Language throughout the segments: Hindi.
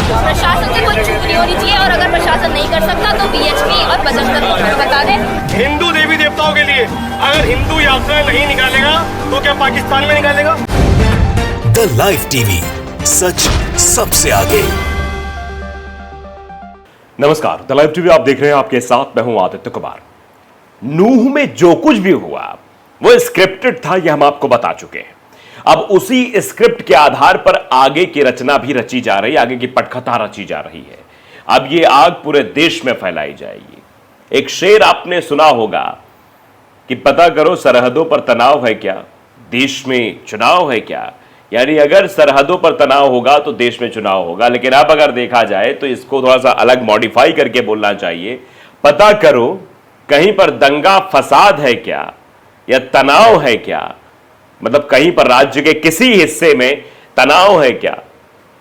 प्रशासन से कोई चूक नहीं होनी चाहिए, और अगर प्रशासन नहीं कर सकता तो बीएचपी और बजरंग दल को बता दें। हिंदू देवी देवताओं के लिए अगर हिंदू यात्रा नहीं निकालेगा तो क्या पाकिस्तान में निकालेगा? द लाइव टीवी, सच सबसे आगे। नमस्कार, द लाइव टीवी आप देख रहे हैं, आपके साथ मैं हूं आदित्य कुमार। नूह में जो कुछ भी हुआ वो स्क्रिप्टेड था, यह हम आपको बता चुके हैं। अब उसी स्क्रिप्ट के आधार पर आगे की रचना भी रची जा रही है, आगे की पटकथा रची जा रही है। अब ये आग पूरे देश में फैलाई जाएगी। एक शेर आपने सुना होगा कि पता करो सरहदों पर तनाव है क्या, देश में चुनाव है क्या। यानी अगर सरहदों पर तनाव होगा तो देश में चुनाव होगा, लेकिन अब अगर देखा जाए तो इसको थोड़ा सा अलग मॉडिफाई करके बोलना चाहिए। पता करो कहीं पर दंगा फसाद है क्या या तनाव है क्या, मतलब कहीं पर राज्य के किसी हिस्से में तनाव है क्या,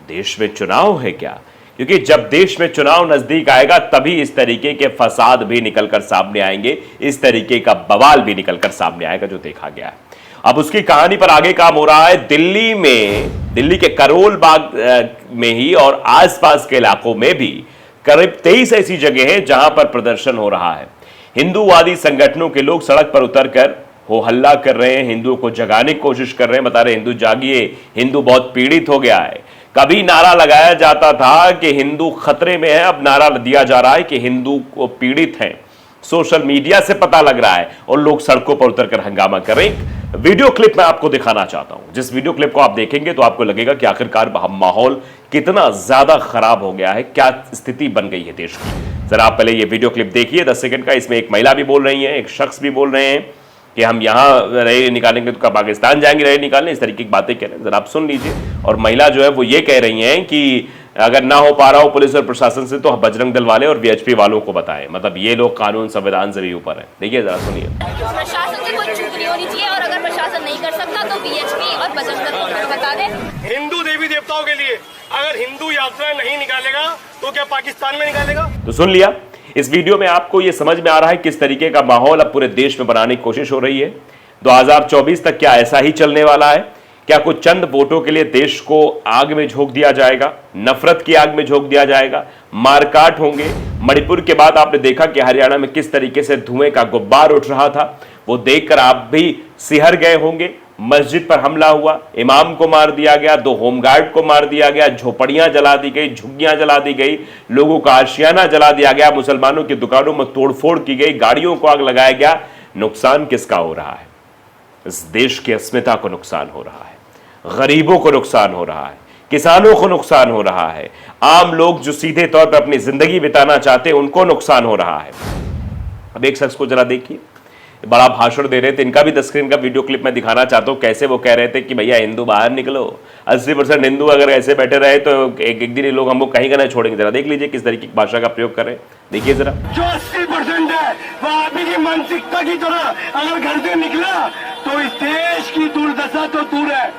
देश में चुनाव है क्या। क्योंकि जब देश में चुनाव नजदीक आएगा तभी इस तरीके के फसाद भी निकलकर सामने आएंगे, इस तरीके का बवाल भी निकलकर सामने आएगा जो देखा गया है। अब उसकी कहानी पर आगे काम हो रहा है दिल्ली में, दिल्ली के करोल बाग में ही और आसपास के इलाकों में भी करीब 23 ऐसी जगह हैं जहां पर प्रदर्शन हो रहा है। हिंदूवादी संगठनों के लोग सड़क पर उतरकर हो हल्ला कर रहे हैं, हिंदुओं को जगाने की कोशिश कर रहे हैं, बता रहे हिंदू जागिए, हिंदू बहुत पीड़ित हो गया है। कभी नारा लगाया जाता था कि हिंदू खतरे में है, अब नारा दिया जा रहा है कि हिंदू को पीड़ित हैं। सोशल मीडिया से पता लग रहा है और लोग सड़कों पर उतरकर हंगामा कर रहे हैं। वीडियो क्लिप मैं आपको दिखाना चाहता हूं, जिस वीडियो क्लिप को आप देखेंगे तो आपको लगेगा कि आखिरकार माहौल कितना ज्यादा खराब हो गया है, क्या स्थिति बन गई है देश की। जरा आप पहले ये वीडियो क्लिप देखिए 10 सेकंड का। इसमें एक महिला भी बोल रही है, एक शख्स भी बोल रहे हैं कि हम यहाँ रैली निकालेंगे तो पाकिस्तान जाएंगे रैली निकालने, इस तरीके की बातें कह रहे हैं। जरा आप सुन लीजिए। और महिला जो है वो ये कह रही हैं कि अगर ना हो पा रहा हो पुलिस और प्रशासन से तो बजरंग दल वाले और वीएचपी वालों को बताएं। मतलब ये लोग कानून संविधान से भी ऊपर है। देखिए जरा सुनिए। प्रशासन से कोई चूक नहीं होनी चाहिए, और अगर प्रशासन नहीं कर सकता तो बीएचपी और बजरंग दल को बता दें। हिंदू देवी देवताओं के लिए अगर हिंदू यात्रा नहीं निकालेगा तो क्या पाकिस्तान में निकालेगा? तो सुन लिया। इस वीडियो में आपको यह समझ में आ रहा है किस तरीके का माहौल अब पूरे देश में बनाने की कोशिश हो रही है। 2024 तक क्या ऐसा ही चलने वाला है? क्या कुछ चंद वोटों के लिए देश को आग में झोंक दिया जाएगा, नफरत की आग में झोंक दिया जाएगा, मारकाट होंगे? मणिपुर के बाद आपने देखा कि हरियाणा में किस तरीके से धुएं का गुब्बार उठ रहा था, वो देखकर आप भी सिहर गए होंगे। मस्जिद पर हमला हुआ, इमाम को मार दिया गया, 2 होमगार्ड को मार दिया गया, झोपड़ियां जला दी गई, झुग्गियां जला दी गई, लोगों का आशियाना जला दिया गया, मुसलमानों की दुकानों में तोड़फोड़ की गई, गाड़ियों को आग लगाया गया। नुकसान किसका हो रहा है? इस देश की अस्मिता को नुकसान हो रहा है, गरीबों को नुकसान हो रहा है, किसानों को नुकसान हो रहा है, आम लोग जो सीधे तौर पर अपनी जिंदगी बिताना चाहते हैं उनको नुकसान हो रहा है। अब एक शख्स को जरा देखिए, बड़ा भाषण दे रहे थे। इनका भी 10 स्क्रीन का वीडियो क्लिप मैं दिखाना चाहता हूं, कैसे वो कह रहे थे कि भैया हिंदू बाहर निकलो। 80% हिंदू अगर ऐसे बैठे रहे तो एक दिन लोग हमको कहीं का नहीं छोड़ेंगे। जरा देख लीजिए किस तरीके की भाषा का प्रयोग कर रहे हैं, देखिए जरा। जो 80% है वो आप ही की मानसिकता की तरह अगर घर से निकला तो इस देश की दुर्दशा तो दूर है,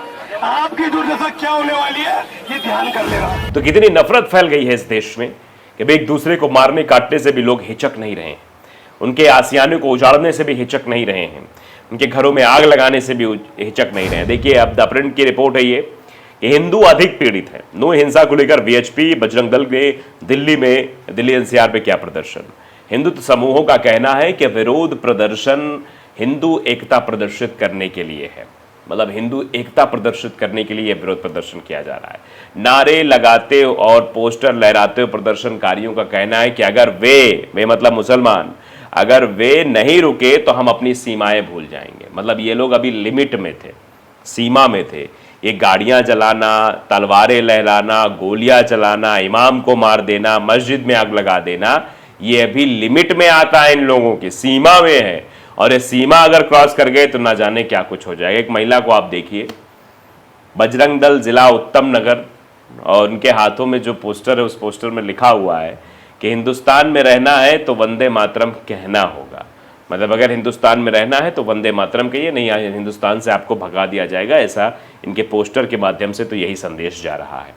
आपकी दुर्दशा क्या होने वाली है ये ध्यान कर लेना। तो कितनी नफरत फैल गई है इस देश में कि एक दूसरे को मारने काटने से भी लोग हिचक नहीं रहे हैं, उनके आसियाने को उजाड़ने से भी हिचक नहीं रहे हैं, उनके घरों में आग लगाने से भी हिचक नहीं रहे हैं। देखिए अब द प्रिंट की रिपोर्ट है ये कि हिंदू अधिक पीड़ित है। नो हिंसा को लेकर वीएचपी बजरंग दल के दिल्ली एनसीआर पे क्या प्रदर्शन। हिंदुत्व समूहों का कहना है कि विरोध प्रदर्शन हिंदू एकता प्रदर्शित करने के लिए है, मतलब हिंदू एकता प्रदर्शित करने के लिए विरोध प्रदर्शन किया जा रहा है। नारे लगाते और पोस्टर लहराते हुए प्रदर्शनकारियों का कहना है कि अगर वे मतलब मुसलमान अगर वे नहीं रुके तो हम अपनी सीमाएं भूल जाएंगे। मतलब ये लोग अभी लिमिट में थे, सीमा में थे। ये गाड़ियां जलाना, तलवारें लहराना, गोलियां चलाना, इमाम को मार देना, मस्जिद में आग लगा देना, ये अभी लिमिट में आता है, इन लोगों की सीमा में है। और ये सीमा अगर क्रॉस कर गए तो ना जाने क्या कुछ हो जाएगा। एक महिला को आप देखिए, बजरंग दल जिला उत्तम नगर, और उनके हाथों में जो पोस्टर है उस पोस्टर में लिखा हुआ है कि हिंदुस्तान में रहना है तो वंदे मातरम कहना होगा। मतलब अगर हिंदुस्तान में रहना है तो वंदे मातरम कहिए, नहीं हिंदुस्तान से आपको भगा दिया जाएगा। ऐसा इनके पोस्टर के माध्यम से तो यही संदेश जा रहा है।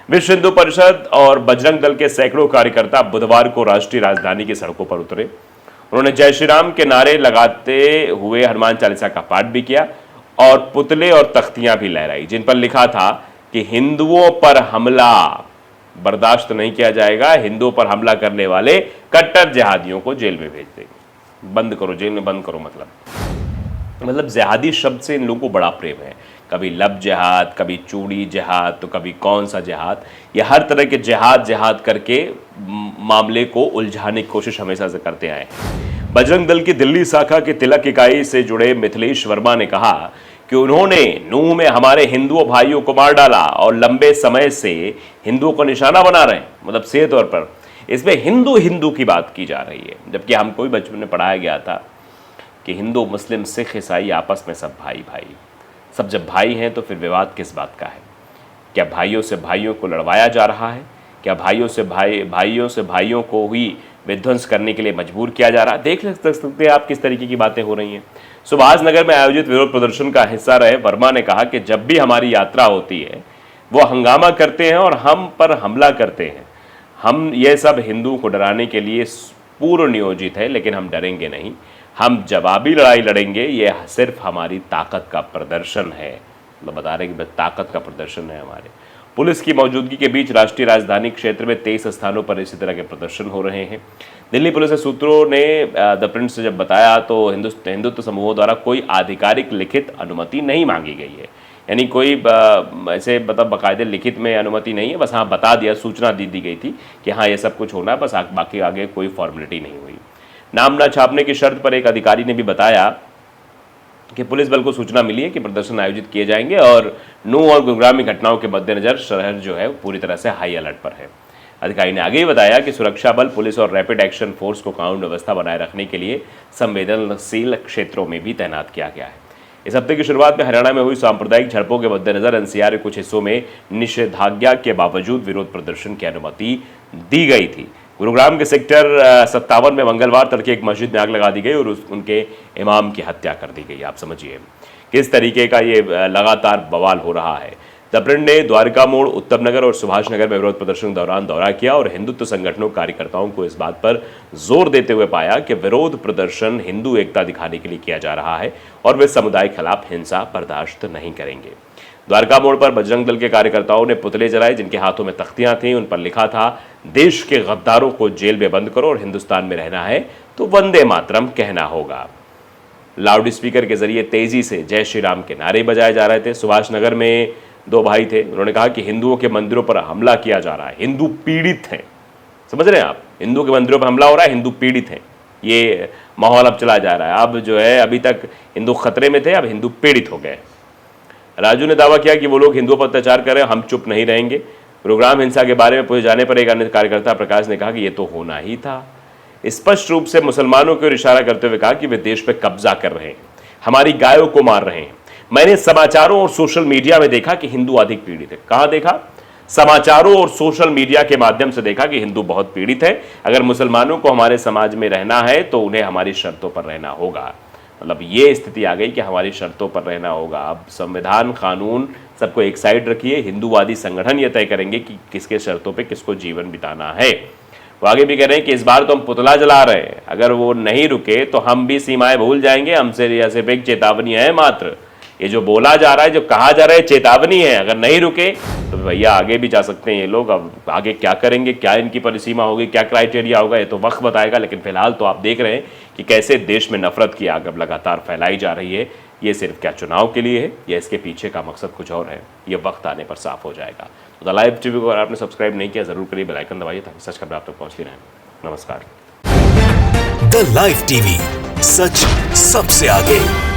विश्व हिंदू परिषद और बजरंग दल के सैकड़ों कार्यकर्ता बुधवार को राष्ट्रीय राजधानी की सड़कों पर उतरे। उन्होंने जय श्री राम के नारे लगाते हुए हनुमान चालीसा का पाठ भी किया और पुतले और तख्तियां भी लहराई जिन पर लिखा था कि हिंदुओं पर हमला बर्दाश्त नहीं किया जाएगा। हिंदुओं पर हमला करने वाले कट्टर जिहादियों को जेल में भेज देंगे। बंद करो, जेल में बंद करो। मतलब जिहादी शब्द से इन लोगों को बड़ा प्रेम है। कभी लब जिहाद, कभी चूड़ी जिहाद, तो कभी कौन सा जिहाद। ये हर तरह के जिहाद करके मामले को उलझाने की कोशिश हमेशा से करते आए हैं। बजरंग दल की दिल्ली शाखा के तिलक इकाई से जुड़े मिथिलेश वर्मा ने कहा कि उन्होंने नूह में हमारे हिंदुओं भाइयों को मार डाला और लंबे समय से हिंदुओं को निशाना बना रहे हैं। मतलब सीधे तौर पर इसमें हिंदू की बात की जा रही है, जबकि हमको भी बचपन में पढ़ाया गया था कि हिंदू, मुस्लिम, सिख, ईसाई आपस में सब भाई भाई। सब जब भाई हैं तो फिर विवाद किस बात का है? क्या भाइयों से भाइयों को लड़वाया जा रहा है? क्या भाइयों से भाइयों को ही विध्वंस करने के लिए मजबूर किया जा रहा है? देख सकते हैं आप किस तरीके की बातें हो रही हैं। सुभाष नगर में आयोजित विरोध प्रदर्शन का हिस्सा रहे वर्मा ने कहा कि जब भी हमारी यात्रा होती है वो हंगामा करते हैं और हम पर हमला करते हैं। हम ये सब हिंदुओं को डराने के लिए पूर्व नियोजित है, लेकिन हम डरेंगे नहीं। हम जवाबी लड़ाई लड़ेंगे। ये सिर्फ हमारी ताकत का प्रदर्शन है। मतलब बता रहे कि ताकत का प्रदर्शन है हमारे। पुलिस की मौजूदगी के बीच राष्ट्रीय राजधानी क्षेत्र में 23 स्थानों पर इसी तरह के प्रदर्शन हो रहे हैं। दिल्ली पुलिस के सूत्रों ने द प्रिंट से जब बताया तो हिंदुत्व समूहों द्वारा कोई आधिकारिक लिखित अनुमति नहीं मांगी गई है। यानी कोई ऐसे मतलब बाकायदे लिखित में अनुमति नहीं है, बस हाँ बता दिया, सूचना दी गई थी कि हाँ ये सब कुछ होना है, बस बाकी आगे कोई फॉर्मेलिटी नहीं हुई। नाम न छापने की शर्त पर एक अधिकारी ने भी बताया कि पुलिस बल को सूचना मिली है कि प्रदर्शन आयोजित किए जाएंगे और नूह और गुरुग्राम में घटनाओं के मद्देनजर शहर जो है पूरी तरह से हाई अलर्ट पर है। अधिकारी ने आगे ही बताया कि सुरक्षा बल, पुलिस और रैपिड एक्शन फोर्स को कानून व्यवस्था बनाए रखने के लिए संवेदनशील क्षेत्रों में भी तैनात किया गया है। इस हफ्ते की शुरुआत में हरियाणा में हुई सांप्रदायिक झड़पों के मद्देनजर एनसीआर के कुछ हिस्सों में निषेधाज्ञा के बावजूद विरोध प्रदर्शन की अनुमति दी गई थी। गुरुग्राम के सेक्टर 57 में मंगलवार तड़के एक मस्जिद में आग लगा दी गई और उनके इमाम की हत्या कर दी गई। आप समझिए किस तरीके का ये लगातार बवाल हो रहा है। द प्रिंट ने द्वारका मोड़, उत्तम नगर और सुभाष नगर में विरोध प्रदर्शन के दौरान दौरा किया और हिंदुत्व संगठनों कार्यकर्ताओं को इस बात पर जोर देते हुए पाया कि विरोध प्रदर्शन हिंदू एकता दिखाने के लिए किया जा रहा है और वे समुदाय के खिलाफ हिंसा बर्दाश्त नहीं करेंगे। द्वारका मोड़ पर बजरंग दल के कार्यकर्ताओं ने पुतले जलाए जिनके हाथों में तख्तियां थीं। उन पर लिखा था, देश के गद्दारों को जेल में बंद करो और हिंदुस्तान में रहना है तो वंदे मातरम कहना होगा। लाउड स्पीकर के जरिए तेजी से जय श्री राम के नारे बजाए जा रहे थे। सुभाष नगर में दो भाई थे, उन्होंने कहा कि हिंदुओं के मंदिरों पर हमला किया जा रहा है, हिंदू पीड़ित हैं। समझ रहे हैं आप? हिंदू के मंदिरों पर हमला हो रहा है, हिंदू पीड़ित हैं। ये माहौल अब चला जा रहा है। अब जो है, अभी तक हिंदू खतरे में थे, अब हिंदू पीड़ित हो गए। राजू ने दावा किया कि वो लोग हिंदुओं पर अत्याचार कर रहे हैं, हम चुप नहीं रहेंगे। गुरुग्राम हिंसा के बारे में पूछे जाने पर एक अन्य कार्यकर्ता प्रकाश ने कहा कि ये तो होना ही था। स्पष्ट रूप से मुसलमानों की ओर इशारा करते हुए कहा कि वे देश पर कब्जा कर रहे हैं, हमारी गायों को मार रहे हैं। मैंने समाचारों और सोशल मीडिया में देखा कि हिंदू अधिक पीड़ित है। कहां देखा? समाचारों और सोशल मीडिया के माध्यम से देखा कि हिंदू बहुत पीड़ित है। अगर मुसलमानों को हमारे समाज में रहना है तो उन्हें हमारी शर्तों पर रहना होगा। मतलब ये स्थिति आ गई कि हमारी शर्तों पर रहना होगा। अब संविधान, कानून सबको एक साइड रखिए, हिंदूवादी संगठन ये तय करेंगे कि किसके शर्तों पे किसको जीवन बिताना है। वो आगे भी कह रहे हैं कि इस बार तो हम पुतला जला रहे हैं, अगर वो नहीं रुके तो हम भी सीमाएं भूल जाएंगे। हमसे यह सिर्फ एक चेतावनी है मात्र। ये जो बोला जा रहा है, जो कहा जा रहा है, चेतावनी है। अगर नहीं रुके तो भैया आगे भी जा सकते हैं ये लोग। अब आगे क्या करेंगे, क्या इनकी परिसीमा होगी, क्या क्राइटेरिया होगा, ये तो वक्त बताएगा। लेकिन फिलहाल तो आप देख रहे हैं कि कैसे देश में नफरत की आग अब लगातार फैलाई जा रही है। ये सिर्फ क्या चुनाव के लिए है या इसके पीछे का मकसद कुछ और है, ये वक्त आने पर साफ हो जाएगा। तो द लाइव टीवी को अगर आपने सब्सक्राइब नहीं किया जरूर करिए, बेल आइकन दबाइए ताकि सच खबर आप तक पहुंचती रहे। नमस्कार। द लाइव टीवी, सच सबसे आगे।